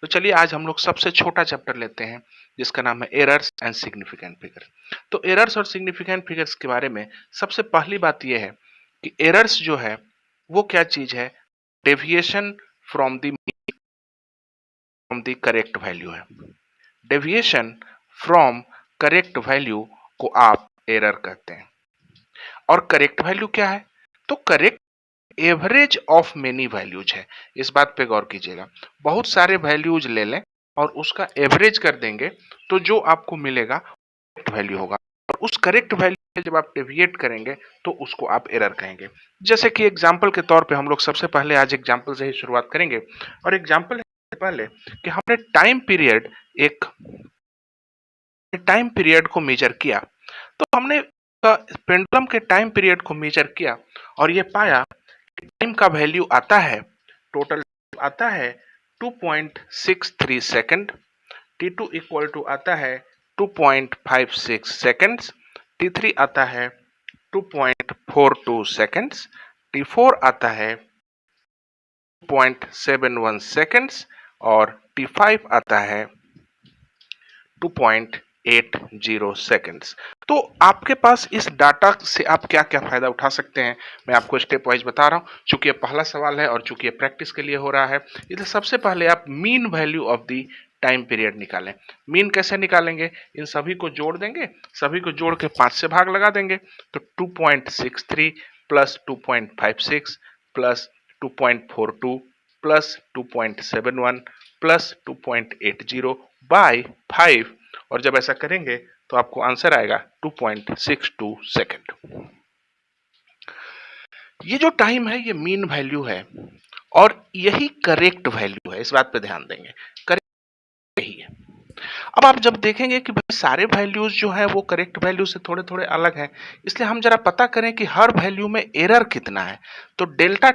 तो चलिए आज हम लोग सबसे छोटा चैप्टर लेते हैं जिसका नाम है एरर्स एंड सिग्निफिकेंट फिगर। तो एरर्स और सिग्निफिकेंट फिगर्स के बारे में सबसे पहली बात यह है कि एरर्स जो है वो क्या चीज है, deviation from the correct value है। डेविएशन फ्रॉम करेक्ट वैल्यू को आप एरर कहते हैं। और करेक्ट वैल्यू क्या है? तो correct average of many values है। इस बात पे गौर कीजिएगा, बहुत सारे वैल्यूज ले लें और उसका एवरेज कर देंगे तो जो आपको मिलेगा करेक्ट वैल्यू होगा, और उस करेक्ट वैल्यू से जब आप डेविएट करेंगे तो उसको आप एरर कहेंगे। जैसे कि एग्जांपल के तौर पे हम लोग सबसे पहले आज एग्जांपल से ही शुरुआत करेंगे, और एग्जांपल है पहले कि हमने टाइम पीरियड को मेजर किया। तो हमने पेंडुलम के टाइम पीरियड को मेजर किया और ये पाया टाइम का वैल्यू आता है, टोटल आता है 2.63 सेकंड, T2 इक्वल टू आता है 2.56 सेकंड्स, T3 आता है 2.42 सेकंड्स, T4 आता है 2.71 सेकंड्स और T5 आता है 2.80 सेकंड्स। तो आपके पास इस डाटा से आप क्या क्या फायदा उठा सकते हैं, मैं आपको स्टेप वाइज बता रहा हूं। चूंकि ये पहला सवाल है और चूंकि ये प्रैक्टिस के लिए हो रहा है, इसलिए सबसे पहले आप mean value of the time period निकालें। मीन कैसे निकालेंगे? इन सभी को जोड़ देंगे, सभी को जोड़ के 5 से भाग लगा देंगे, तो 2.63 plus 2.56 plus 2.42 plus 2.71 plus 2.80 by 5, और जब ऐसा करेंगे तो आपको आंसर आएगा 2.62 सेकंड। ये जो टाइम है ये मीन वैल्यू है और यही करेक्ट वैल्यू है, इस बात पे ध्यान देंगे, करेक्ट यही है। अब आप जब देखेंगे कि भाई सारे वैल्यूज जो है वो करेक्ट वैल्यू से थोड़े थोड़े अलग हैं, इसलिए हम जरा पता करें कि हर वैल्यू में एरर कितना है। तो डेल्टा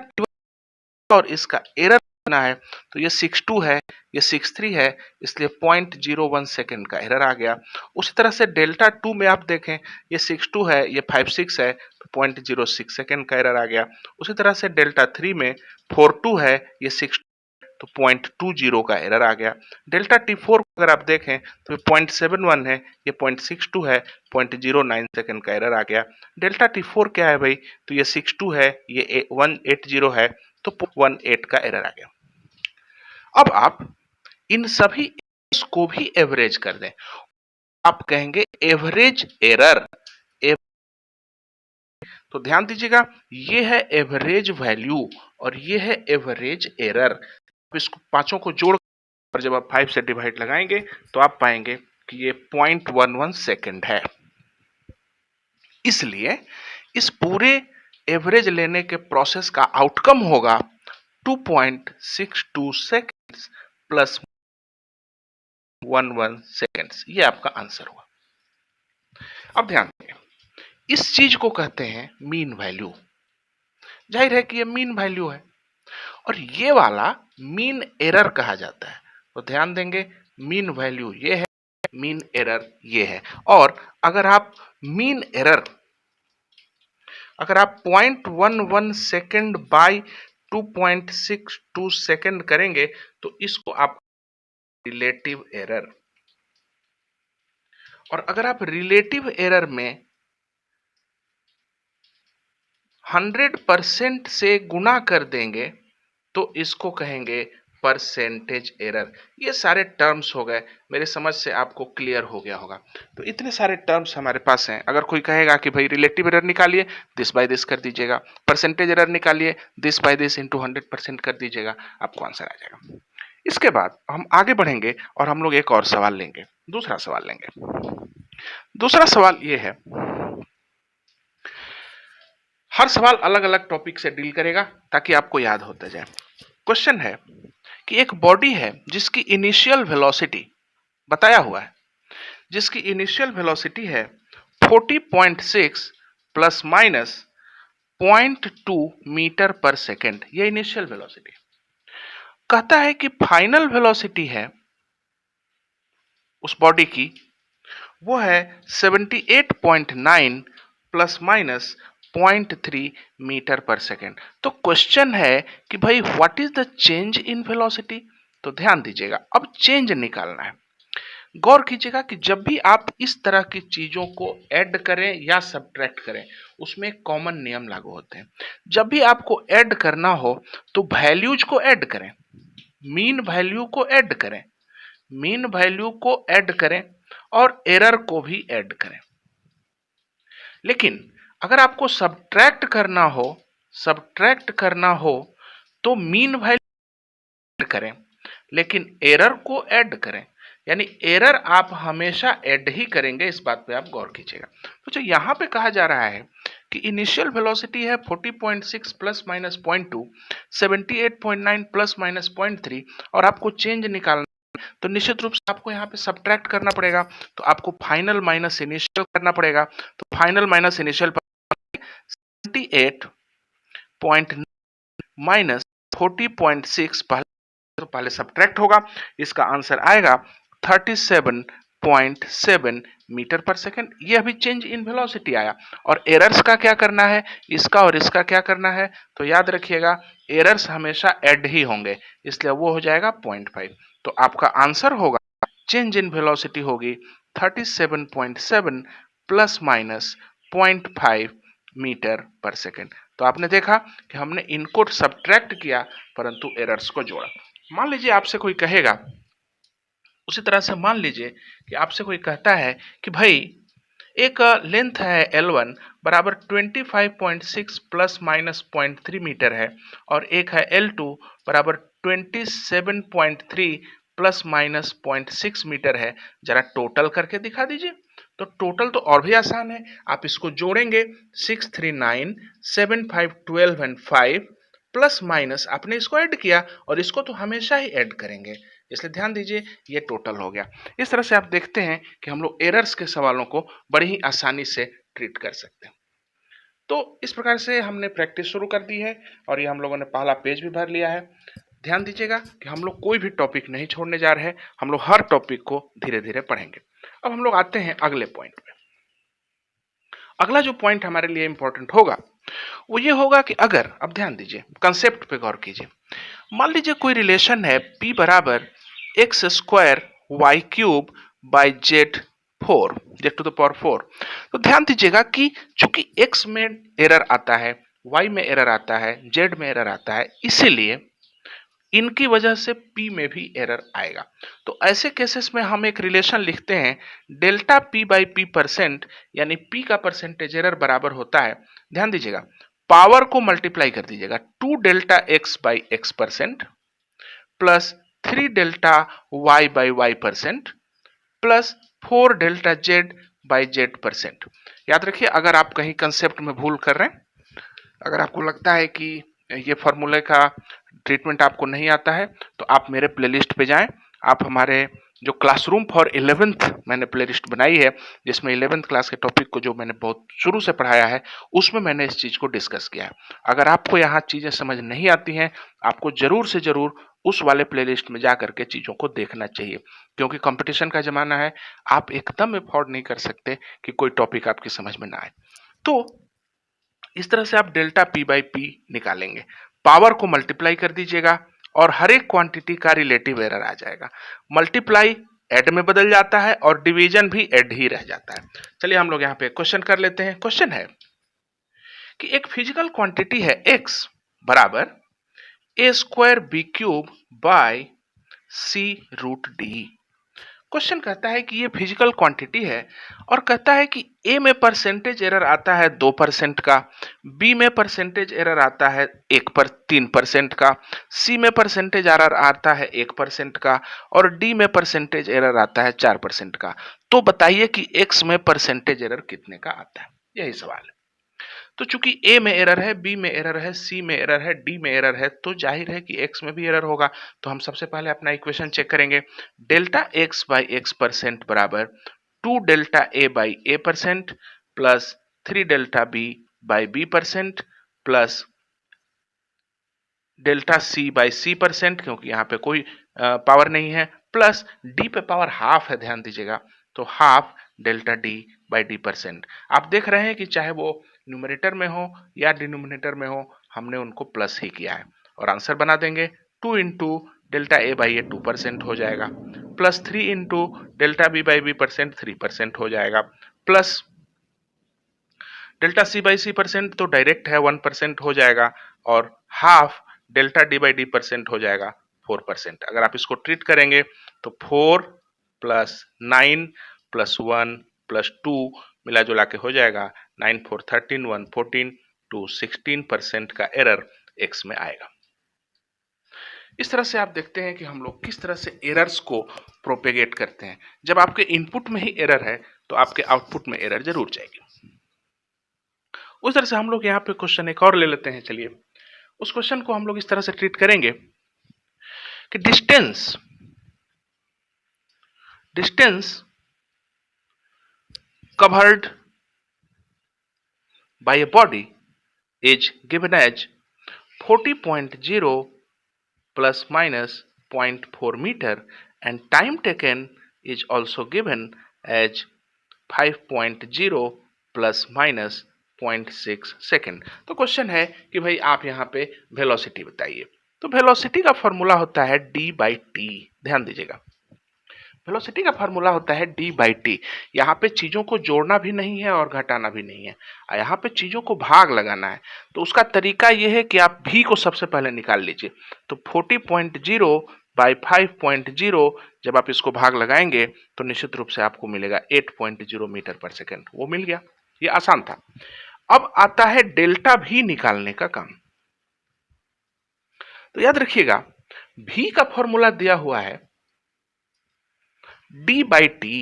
और इसका एरर कितना है, तो ये 62 है, ये 63 है, इसलिए 0.01 सेकंड का एरर आ गया। उसी तरह से डेल्टा 2 में आप देखें, ये 62 है, ये 56 है, तो 0.06 सेकंड का एरर आ गया। उसी तरह से डेल्टा 3 में 42 है, ये 6 तो 0.20 का एरर आ गया। डेल्टा T4 अगर आप देखें तो 0.71 है, ये 0.62 है, 0.09 सेकंड का एरर आ गया। डेल्टा T4 क्या है भाई? तो ये 62 है, ये 180 है, तो 0.18 का एरर आ गया। अब आप इन सभी को भी एवरेज कर दें, आप कहेंगे एवरेज एरर। तो ध्यान दीजिएगा, ये है एवरेज वैल्यू और ये है एवरेज एरर। इसको पांचों को जोड़ और जब आप 5 से डिवाइड लगाएंगे तो आप पाएंगे कि ये 0.11 सेकंड है। इसलिए इस पूरे एवरेज लेने के प्रोसेस का आउटकम होगा 2.62 सेकंड्स प्लस 11 सेकंड्स। ये आपका आंसर हुआ। अब ध्यान दें, इस चीज को कहते हैं मीन वैल्यू। जाहिर है कि ये मीन वैल्यू है और ये वाला मीन एरर कहा जाता है। तो ध्यान देंगे, मीन वैल्यू ये है, मीन एरर ये है। और अगर आप mean error 0.11 second by 2.62 second करेंगे तो इसको आप रिलेटिव एरर, और अगर आप रिलेटिव एरर में 100% से गुना कर देंगे तो इसको कहेंगे परसेंटेज एरर। ये सारे टर्म्स हो गए, मेरे समझ से आपको क्लियर हो गया होगा। तो इतने सारे टर्म्स हमारे पास हैं। अगर कोई कहेगा कि भाई रिलेटिव एरर निकालिए, दिस बाय दिस कर दीजिएगा, परसेंटेज एरर निकालिए, दिस बाय दिस इंटू 100% कर दीजिएगा, आपको आंसर आ जाएगा। इसके बाद हम आगे बढ़ेंगे और हम लोग एक और सवाल लेंगे, दूसरा सवाल लेंगे। दूसरा सवाल ये है, हर सवाल अलग अलग टॉपिक से डील करेगा ताकि आपको याद होता जाए। क्वेश्चन है कि एक बॉडी है जिसकी इनिशियल वेलोसिटी बताया हुआ है, जिसकी इनिशियल वेलोसिटी है 40.6 प्लस माइनस 0.2 मीटर पर सेकेंड। ये इनिशियल वेलोसिटी कहता है कि फाइनल वेलोसिटी है उस बॉडी की, वो है 78.9 प्लस माइनस 0.3 मीटर पर सेकेंड। तो क्वेश्चन है कि भाई what is the change in velocity, तो ध्यान दीजिएगा, अब चेंज निकालना है। गौर कीजिएगा कि जब भी आप इस तरह की चीजों को ऐड करें या सब्ट्रैक्ट करें, उसमें कॉमन नियम लागू होते हैं। जब भी आपको ऐड करना हो तो वैल्यूज को ऐड करें, मीन वैल्यू को ऐड करें, मीन वैल्यू को ऐड करें और एरर को भी ऐड करें। लेकिन अगर आपको सब्ट्रैक्ट करना हो तो मीन वैल्यू करें, लेकिन एरर को ऐड करें। यानी एरर आप हमेशा ऐड ही करेंगे, इस बात पे आप गौर कीजिएगा। तो जो यहां पे कहा जा रहा है कि इनिशियल वेलोसिटी है 40.6 प्लस माइनस 0.2, 78.9 प्लस माइनस 0.3 और आपको चेंज निकालना, तो निश्चित रूप से आपको यहाँ पे सब्ट्रैक्ट करना पड़ेगा। तो आपको फाइनल माइनस इनिशियल करना पड़ेगा। तो फाइनल माइनस इनिशियल 78 माइनस 40.6 पहले सब्ट्रैक्ट होगा, इसका आंसर आएगा 37.7 मीटर पर सेकंड। ये अभी चेंज इन वेलोसिटी आया। और एरर्स का क्या करना है, इसका और इसका क्या करना है, तो याद रखिएगा एरर्स हमेशा ऐड ही होंगे, इसलिए वो हो जाएगा 0.5। तो आपका आंसर होगा, चेंज इन वेलोसिटी होगी 37.7 प्लस माइनस 0.5 मीटर पर सेकंड। तो आपने देखा कि हमने इनको सब्ट्रैक्ट किया परंतु एरर्स को जोड़ा। मान लीजिए आपसे कोई कहेगा, उसी तरह से मान लीजिए कि आपसे कोई कहता है कि भाई एक लेंथ है L1 बराबर 25.6 प्लस माइनस 0.3 मीटर है और एक है L2 बराबर 27.3 प्लस माइनस 0.6 मीटर है, जरा टोटल करके दिखा दीजिए। तो टोटल तो और भी आसान है, आप इसको जोड़ेंगे 6, 3, 9, 7, 5, 12 एंड 5 प्लस माइनस आपने इसको ऐड किया और इसको तो हमेशा ही ऐड करेंगे, इसलिए ध्यान दीजिए ये टोटल हो गया। इस तरह से आप देखते हैं कि हम लोग एरर्स के सवालों को बड़ी ही आसानी से ट्रीट कर सकते हैं। तो इस प्रकार से हमने प्रैक्टिस शुरू कर दी है और ये हम लोगों ने पहला पेज भी भर लिया है। ध्यान दीजिएगा कि हम लोग कोई भी टॉपिक नहीं छोड़ने जा रहे हैं, हम लोग हर टॉपिक को धीरे धीरे पढ़ेंगे। अब हम लोग आते हैं अगले पॉइंट पे। अगला जो पॉइंट हमारे लिए इंपॉर्टेंट होगा वो ये होगा कि अगर, अब ध्यान दीजिए कंसेप्ट पे गौर कीजिए। मान लीजिए कोई रिलेशन है p बराबर x square y cube by z 4, z to the power 4। तो ध्यान दीजिएगा कि चूंकि x में एरर आता है, y में एरर आता है, z में एरर आता है, इसीलिए इनकी वजह से p में भी एरर आएगा। तो ऐसे केसेस में हम एक रिलेशन लिखते हैं delta p by P percent, यानी p का परसेंटेज एरर बराबर होता है, ध्यान दीजिएगा पावर को मल्टीप्लाई कर दीजिएगा 2 delta x by x percent plus 3 delta y by y percent plus 4 delta z by z percent. याद रखिए अगर आप कहीं कंसेप्ट में भूल कर रहे हैं, अगर आपको लगता है कि ये फॉर्मूले का ट्रीटमेंट आपको नहीं आता है, तो आप मेरे प्लेलिस्ट पे जाएं। आप हमारे जो क्लासरूम फॉर 11th मैंने प्लेलिस्ट बनाई है, जिसमें 11th क्लास के टॉपिक को जो मैंने बहुत शुरू से पढ़ाया है, उसमें मैंने इस चीज को डिस्कस किया है। अगर आपको यहाँ चीजें समझ नहीं आती हैं, आपको जरूर से जरूर उस वाले प्लेलिस्ट में जा करके चीजों को देखना चाहिए, क्योंकि कंपटीशन का जमाना है, आप एकदम अफोर्ड नहीं कर सकते कि कोई टॉपिक आपकी समझ में ना आए। तो इस तरह से आप डेल्टा पी बाई पी निकालेंगे, पावर को मल्टीप्लाई कर दीजिएगा और हर एक क्वांटिटी का रिलेटिव एरर आ जाएगा। मल्टीप्लाई ऐड में बदल जाता है और डिवीजन भी ऐड ही रह जाता है। चलिए हम लोग यहाँ पे क्वेश्चन कर लेते हैं। क्वेश्चन है कि एक फिजिकल क्वांटिटी है x बराबर A square B cube by C root D. Question कहता है कि ये फिजिकल क्वांटिटी है और कहता है कि ए में परसेंटेज एरर आता है 2% का, बी में परसेंटेज एरर आता है 3% का, सी में परसेंटेज एरर आता है 1% का और डी में परसेंटेज एरर आता है 4% का। तो बताइए कि एक्स में परसेंटेज एरर कितने का आता है, यही सवाल है। तो चूंकि ए में एरर है, बी में एरर है, सी में एरर है, डी में एरर है, तो जाहिर है कि एक्स में भी एरर होगा। तो हम सबसे पहले अपना इक्वेशन चेक करेंगे। Delta x by x percent बराबर 2 delta a by a percent plus 3 delta b by b percent plus delta c by c percent, क्योंकि यहाँ पे कोई पावर नहीं है, प्लस डी पे पावर हाफ है, ध्यान दीजिएगा, तो half delta d by d percent. आप देख रहे हैं कि चाहे वो न्यूमरेटर में हो या डिनोमिनेटर में हो, हमने उनको प्लस ही किया है और आंसर बना देंगे 2 into delta a by a 2% हो जाएगा, plus 3 into delta b by b percent 3% हो जाएगा, plus delta c by c percent तो डायरेक्ट है 1% हो जाएगा, और half delta d by d percent हो जाएगा 4%। अगर आप इसको ट्रीट करेंगे तो 4 प्लस 9 प्लस 1 प्लस 2 मिला जुला के हो जाएगा 9 4 13 1 14 टू 16% का एरर एक्स में आएगा। इस तरह से आप देखते हैं कि हम लोग किस तरह से एरर्स को प्रोपेगेट करते हैं। जब आपके इनपुट में ही एरर है तो आपके आउटपुट में एरर जरूर जाएगी। उस तरह से हम लोग यहाँ पे क्वेश्चन एक और ले लेते हैं। चलिए उस क्वेश्चन को हम लोग इस तरह से ट्रीट करेंगे कि distance covered by a body is given as 40.0 plus minus 0.4 meter and time taken is also given as 5.0 plus minus 0.6 second. तो क्वेश्चन है कि भाई आप यहाँ पे वेलोसिटी बताइए। तो वेलोसिटी का फॉर्मूला होता है d बाई टी। ध्यान दीजिएगा, वेलोसिटी का फार्मूला होता है d बाई टी। यहाँ पे चीजों को जोड़ना भी नहीं है और घटाना भी नहीं है, यहाँ पे चीजों को भाग लगाना है। तो उसका तरीका यह है कि आप v को सबसे पहले निकाल लीजिए। तो 40.0 बाई 5.0 जब आप इसको भाग लगाएंगे तो निश्चित रूप से आपको मिलेगा 8.0 मीटर पर सेकेंड। वो मिल गया, ये आसान था। अब आता है डेल्टा v निकालने का काम। तो याद रखिएगा v का फॉर्मूला दिया हुआ है d बाई टी।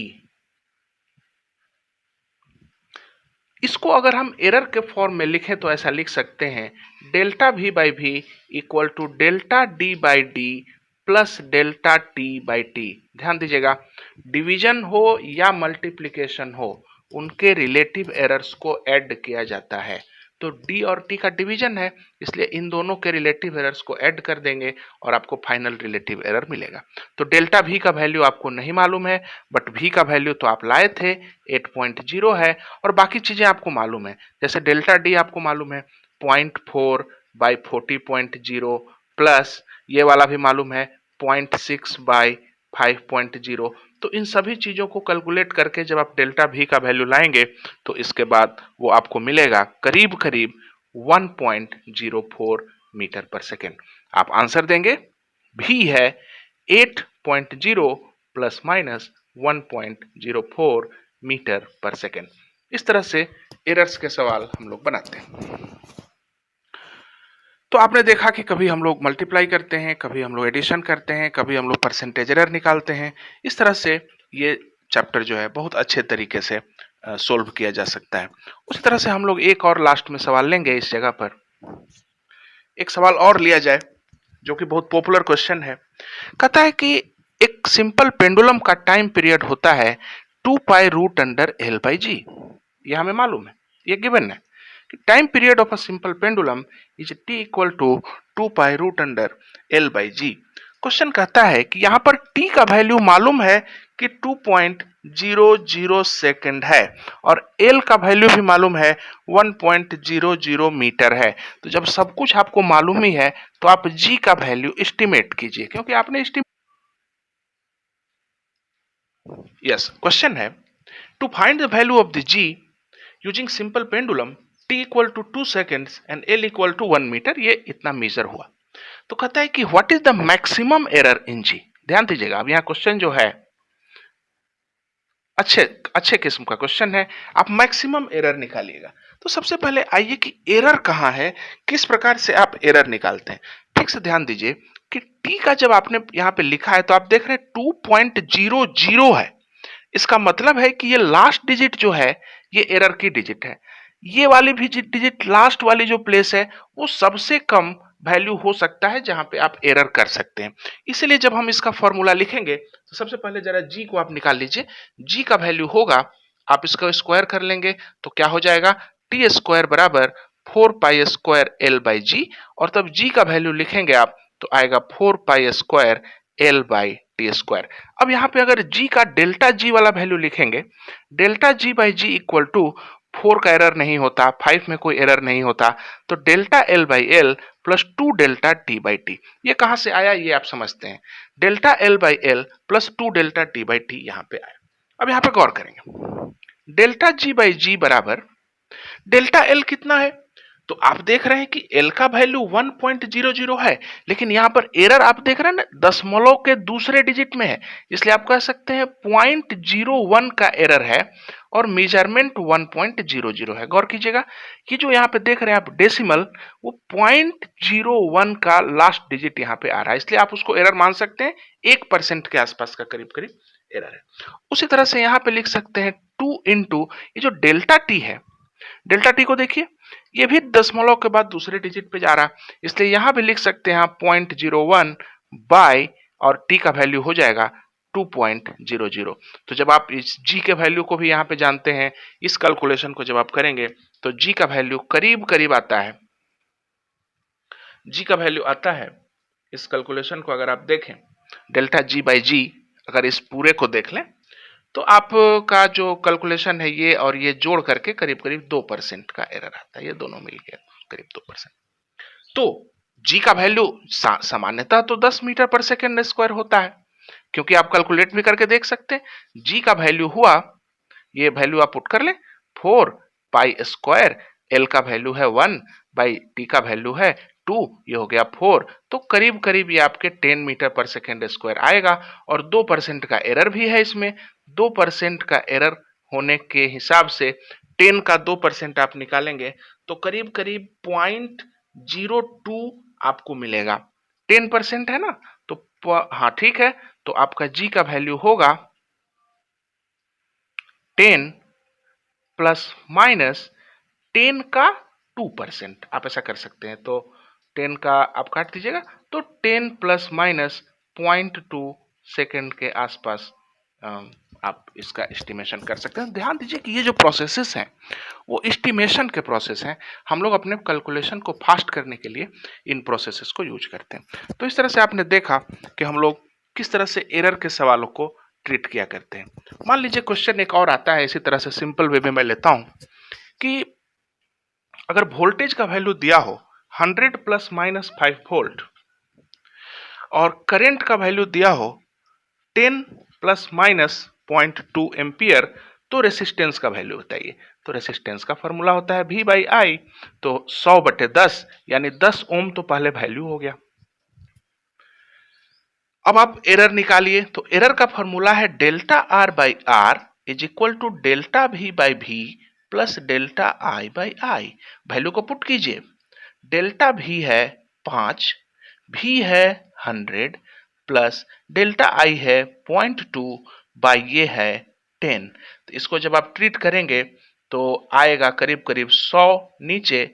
इसको अगर हम एरर के फॉर्म में लिखें तो ऐसा लिख सकते हैं delta v by v equal to delta d by d plus delta t by t. ध्यान दीजिएगा, डिवीजन हो या मल्टीप्लिकेशन हो उनके रिलेटिव एरर्स को ऐड किया जाता है। तो d और t का डिवीजन है, इसलिए इन दोनों के रिलेटिव एरर्स को ऐड कर देंगे और आपको फाइनल रिलेटिव एरर मिलेगा। तो डेल्टा v का वैल्यू आपको नहीं मालूम है, बट v का वैल्यू तो आप लाए थे 8.0 है, और बाकी चीजें आपको मालूम है। जैसे डेल्टा d आपको मालूम है 0.4 बाई 40.0 प्लस ये वाला भी मालूम है 0.6 बाई 5.0। तो इन सभी चीजों को कैलकुलेट करके जब आप डेल्टा v का वैल्यू लाएंगे तो इसके बाद वो आपको मिलेगा करीब करीब 1.04 मीटर पर सेकेंड। आप आंसर देंगे, v है 8.0 प्लस माइनस 1.04 मीटर पर सेकेंड। इस तरह से एरर्स के सवाल हम लोग बनाते हैं। तो आपने देखा कि कभी हम लोग मल्टीप्लाई करते हैं, कभी हम लोग एडिशन करते हैं, कभी हम लोग परसेंटेज एरर निकालते हैं। इस तरह से ये चैप्टर जो है बहुत अच्छे तरीके से सोल्व किया जा सकता है। उस तरह से हम लोग एक और लास्ट में सवाल लेंगे। इस जगह पर एक सवाल और लिया जाए जो कि बहुत पॉपुलर क्वेश्चन है। कहता है कि एक सिंपल पेंडुलम का टाइम पीरियड होता है 2 pi root under L by G. ये हमें मालूम है, ये गिवन है कि time period of a simple pendulum is T equal to 2 pi root under L by G. Question कहता है कि यहाँ पर t का वैल्यू मालूम है कि 2.00 सेकेंड है और l का वैल्यू भी मालूम है 1.00 मीटर है। तो जब सब कुछ आपको मालूम ही है तो आप g का वैल्यू एस्टिमेट कीजिए, क्योंकि आपने एस्टिमेट। यस, क्वेश्चन है to find the value of the g using simple pendulum t equal to 2 seconds and l equal to 1 metre. ये इतना मेजर हुआ। तो कहता है कि what is the maximum error in G. ध्यान दीजिएगा, अब यहाँ क्वेश्चन जो है अच्छे किस्म का क्वेश्चन है, आप मैक्सिमम एरर निकालिएगा। तो सबसे पहले आइए कि एरर कहाँ है, किस प्रकार से आप एरर निकालते हैं। ठीक से ध्यान दीजिए कि t का जब आपने यहाँ पे लिखा है तो आप देख रहे हैं 2.00 है। इसका मतलब है कि ये लास्ट डिजिट जो है ये एरर की डिजिट है। ये वाली भी डिजिट लास्ट वाली जो प्लेस है वो सबसे कम वैल्यू हो सकता है जहां पे आप एरर कर सकते हैं। इसलिए जब हम इसका फॉर्मूला लिखेंगे तो सबसे पहले जरा g को आप निकाल लीजिए। g का वैल्यू होगा, आप इसका स्क्वायर कर लेंगे तो क्या हो जाएगा, टी स्क्वायर बराबर 4 पाई स्क्वायर एल बाई जी, और तब g का वैल्यू लिखेंगे आप तो आएगा 4 pi square l by t square. अब यहाँ पे अगर g का डेल्टा g वाला वैल्यू लिखेंगे, delta g by g equal to 4 का एरर नहीं होता, 5 में कोई एरर नहीं होता, तो delta L by L plus 2 delta T by T, ये कहां से आया ये आप समझते हैं। Delta L by L plus 2 delta T by T यहां पे आया। अब यहां पे गौर करेंगे, डेल्टा जी बाई जी बराबर डेल्टा एल कितना है, तो आप देख रहे हैं कि एल का वैल्यू 1.00 है, लेकिन यहां पर एरर आप देख रहे हैं ना, दशमलव के दूसरे डिजिट में है, इसलिए आप कह सकते हैं 0.01 का एरर है और मेजरमेंट 1.00 है। गौर कीजिएगा कि जो यहां पे देख रहे हैं आप डेसिमल, वो 0.01 का लास्ट डिजिट यहां पे आ रहा है, इसलिए आप उसको एरर मान सकते हैं, 1% के आसपास का करीब करीब एरर है। उसी तरह से यहां पे लिख सकते हैं 2 इंटू ये जो डेल्टा टी है, डेल्टा टी को देखिए, ये भी दशमलव के बाद दूसरे डिजिट पे जा रहा है, इसलिए यहां भी लिख सकते हैं आप 0.01 बाय, और टी का वैल्यू हो जाएगा 2.00। तो जब आप इस जी के वैल्यू को भी यहां पे जानते हैं, इस कैलकुलेशन को जब आप करेंगे तो जी का वैल्यू करीब करीब आता है, जी का वैल्यू आता है, इस कैलकुलेशन को अगर आप देखें डेल्टा जी बाई जी, अगर इस पूरे को देख लें तो आपका जो कैलकुलेशन है ये और ये जोड़ करके करीब करीब 2% का एरर आता है, ये दोनों मिलकर करीब 2%। तो जी का वैल्यू सामान्यतः तो 10 मीटर पर सेकेंड स्क्वायर होता है, क्योंकि आप कैलकुलेट भी करके देख सकते हैं। जी का वैल्यू हुआ, ये वैल्यू आप पुट कर ले 4 पाई स्क्वायर, एल का वैल्यू है 1 बाई टी का वैल्यू है 2, ये हो गया 4, तो करीब करीब ये आपके 10 मीटर पर सेकेंड स्क्वायर आएगा। और 2% का एरर भी है इसमें, 2% का एरर होने के हिसाब से 10 का 2% आप निकालेंगे तो करीब करीब 0.02 आपको मिलेगा। 10% है ना, तो हाँ ठीक है, तो आपका जी का वैल्यू होगा 10 प्लस माइनस 10 का 2%, आप ऐसा कर सकते हैं। तो 10 का आप काट दीजिएगा तो 10 प्लस माइनस 0.2 सेकेंड के आसपास आप इसका एस्टिमेशन कर सकते हैं। ध्यान दीजिए कि ये जो प्रोसेसेस हैं वो एस्टिमेशन के प्रोसेस हैं, हम लोग अपने कैलकुलेशन को फास्ट करने के लिए इन प्रोसेसेस को यूज करते हैं। तो इस तरह से आपने देखा कि हम लोग किस तरह से एरर के सवालों को ट्रीट किया करते हैं। मान लीजिए क्वेश्चन एक और आता है इसी तरह से, सिंपल वे में मैं लेता हूं कि अगर वोल्टेज का वैल्यू दिया हो 100 प्लस माइनस 5 वोल्ट और करंट का वैल्यू दिया हो 10 प्लस माइनस 0.2 एम्पियर, तो रेसिस्टेंस का वैल्यू बताइए। तो रेसिस्टेंस का फॉर्मूला होता है V बाई आई, तो 100/10 यानी 10 ओम तो पहले वैल्यू हो गया। अब आप एरर निकालिए, तो एरर का फॉर्मूला है delta r by r is equal to delta v by v plus delta i by i. Value को पुट कीजिए, डेल्टा वी है 5, वी है 100 प्लस डेल्टा आई है 0.2 बाई ये है 10। तो इसको जब आप ट्रीट करेंगे तो आएगा करीब करीब 100 नीचे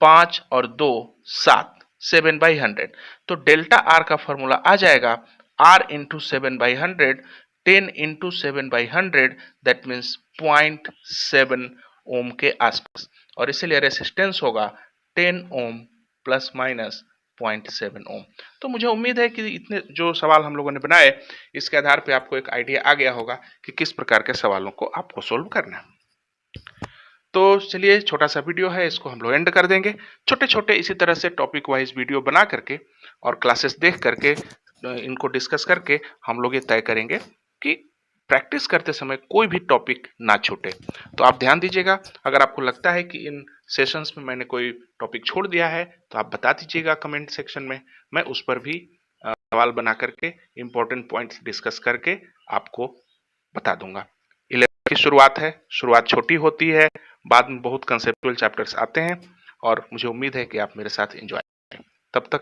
5 और 2 7, 7/100। तो डेल्टा आर का फॉर्मूला आ जाएगा R into 7/100, 10 into 7/100, that means 0.7 ओम के आसपास, और इसीलिए रेसिस्टेंस होगा 10 ओम प्लस माइनस 0.7 ओम। तो मुझे उम्मीद है कि इतने जो सवाल हम लोगों ने बनाए, इसके आधार पे आपको एक आइडिया आ गया होगा कि किस प्रकार के सवालों को आपको सोल्व करना है। तो चलिए, छोटा सा वीडियो है, इसको हम लोग एंड कर देंगे। छोटे छोटे इसी तरह से टॉपिक वाइज वीडियो बना करके और क्लासेस देख करके इनको डिस्कस करके हम लोग ये तय करेंगे कि प्रैक्टिस करते समय कोई भी टॉपिक ना छूटे। तो आप ध्यान दीजिएगा, अगर आपको लगता है कि इन सेशंस में मैंने कोई टॉपिक छोड़ दिया है तो आप बता दीजिएगा कमेंट सेक्शन में, मैं उस पर भी सवाल बना करके इंपॉर्टेंट पॉइंट्स डिस्कस करके आपको बता दूंगा। 11 की शुरुआत है, शुरुआत छोटी होती है, बाद में बहुत कंसेप्चुअल चैप्टर्स आते हैं, और मुझे उम्मीद है कि आप मेरे साथ एंजॉय करें। तब तक